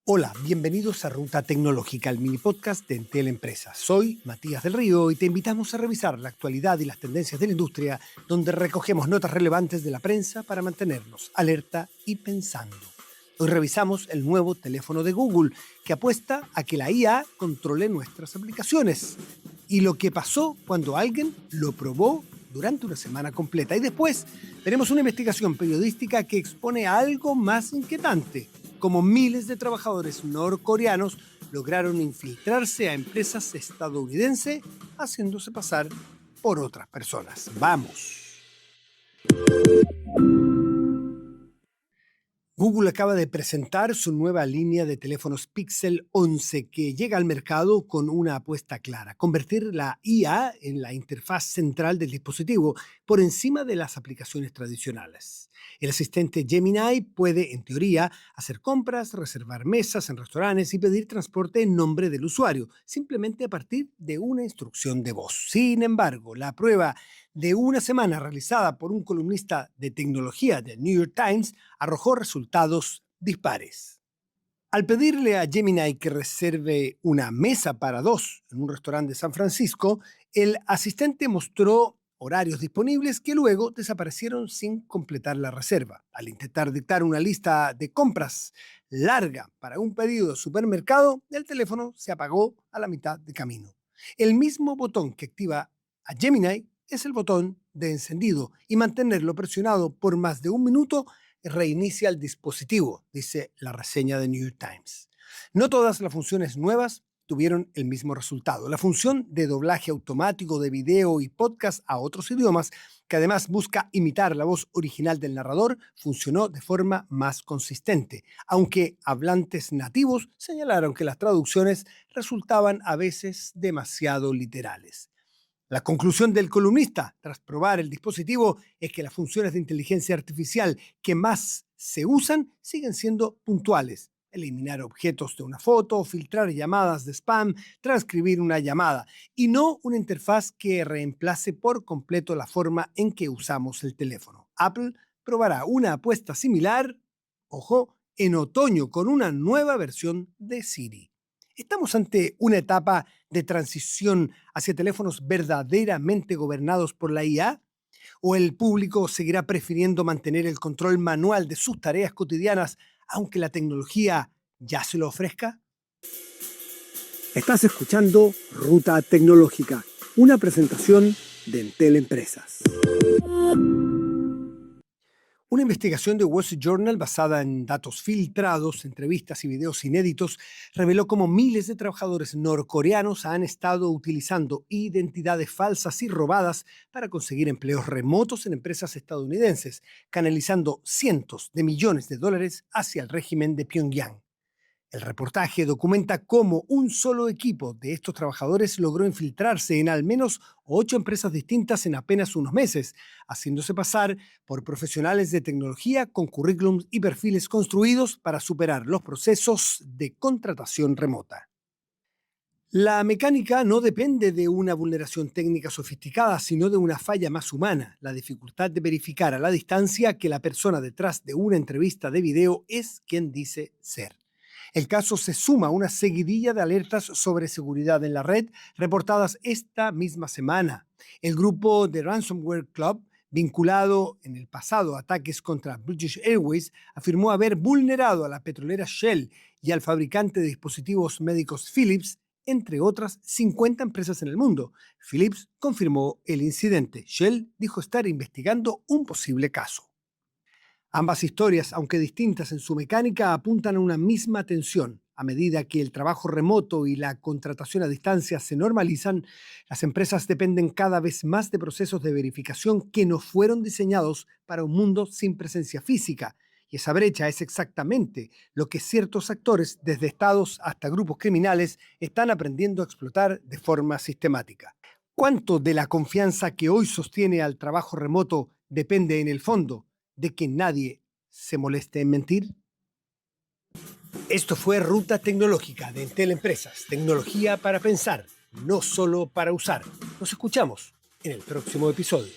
Hola, bienvenidos a Ruta Tecnológica, el mini podcast de Entel Empresas. Soy Matías del Río y te invitamos a revisar la actualidad y las tendencias de la industria, donde recogemos notas relevantes de la prensa para mantenernos alerta y pensando. Hoy revisamos el nuevo teléfono de Google, que apuesta a que la IA controle nuestras aplicaciones. Y lo que pasó cuando alguien lo probó durante una semana completa. Y después veremos una investigación periodística que expone algo más inquietante: como miles de trabajadores norcoreanos lograron infiltrarse a empresas estadounidenses haciéndose pasar por otras personas. ¡Vamos! Google acaba de presentar su nueva línea de teléfonos Pixel 11 que llega al mercado con una apuesta clara: convertir la IA en la interfaz central del dispositivo por encima de las aplicaciones tradicionales. El asistente Gemini puede, en teoría, hacer compras, reservar mesas en restaurantes y pedir transporte en nombre del usuario, simplemente a partir de una instrucción de voz. Sin embargo, la prueba de una semana realizada por un columnista de tecnología del New York Times arrojó resultados dispares. Al pedirle a Gemini que reserve una mesa para dos en un restaurante de San Francisco, el asistente mostró horarios disponibles que luego desaparecieron sin completar la reserva. Al intentar dictar una lista de compras larga para un pedido de supermercado, el teléfono se apagó a la mitad de camino. El mismo botón que activa a Gemini es el botón de encendido, y mantenerlo presionado por más de un minuto reinicia el dispositivo, dice la reseña de New York Times. No todas las funciones nuevas tuvieron el mismo resultado. La función de doblaje automático de video y podcast a otros idiomas, que además busca imitar la voz original del narrador, funcionó de forma más consistente, aunque hablantes nativos señalaron que las traducciones resultaban a veces demasiado literales. La conclusión del columnista, tras probar el dispositivo, es que las funciones de inteligencia artificial que más se usan siguen siendo puntuales: eliminar objetos de una foto, filtrar llamadas de spam, transcribir una llamada, y no una interfaz que reemplace por completo la forma en que usamos el teléfono. Apple probará una apuesta similar, ojo, en otoño con una nueva versión de Siri. ¿Estamos ante una etapa de transición hacia teléfonos verdaderamente gobernados por la IA? ¿O el público seguirá prefiriendo mantener el control manual de sus tareas cotidianas, aunque la tecnología ya se lo ofrezca? Estás escuchando Ruta Tecnológica, una presentación de Entel Empresas. Una investigación de Wall Street Journal basada en datos filtrados, entrevistas y videos inéditos reveló cómo miles de trabajadores norcoreanos han estado utilizando identidades falsas y robadas para conseguir empleos remotos en empresas estadounidenses, canalizando cientos de millones de dólares hacia el régimen de Pyongyang. El reportaje documenta cómo un solo equipo de estos trabajadores logró infiltrarse en al menos 8 empresas distintas en apenas unos meses, haciéndose pasar por profesionales de tecnología con currículums y perfiles construidos para superar los procesos de contratación remota. La mecánica no depende de una vulneración técnica sofisticada, sino de una falla más humana: la dificultad de verificar a la distancia que la persona detrás de una entrevista de video es quien dice ser. El caso se suma a una seguidilla de alertas sobre seguridad en la red reportadas esta misma semana. El grupo de Ransomware Club, vinculado en el pasado a ataques contra British Airways, afirmó haber vulnerado a la petrolera Shell y al fabricante de dispositivos médicos Philips, entre otras 50 empresas en el mundo. Philips confirmó el incidente. Shell dijo estar investigando un posible caso. Ambas historias, aunque distintas en su mecánica, apuntan a una misma tensión. A medida que el trabajo remoto y la contratación a distancia se normalizan, las empresas dependen cada vez más de procesos de verificación que no fueron diseñados para un mundo sin presencia física. Y esa brecha es exactamente lo que ciertos actores, desde estados hasta grupos criminales, están aprendiendo a explotar de forma sistemática. ¿Cuánto de la confianza que hoy sostiene al trabajo remoto depende, en el fondo, de que nadie se moleste en mentir? Esto fue Ruta Tecnológica de Entel Empresas. Tecnología para pensar, no solo para usar. Nos escuchamos en el próximo episodio.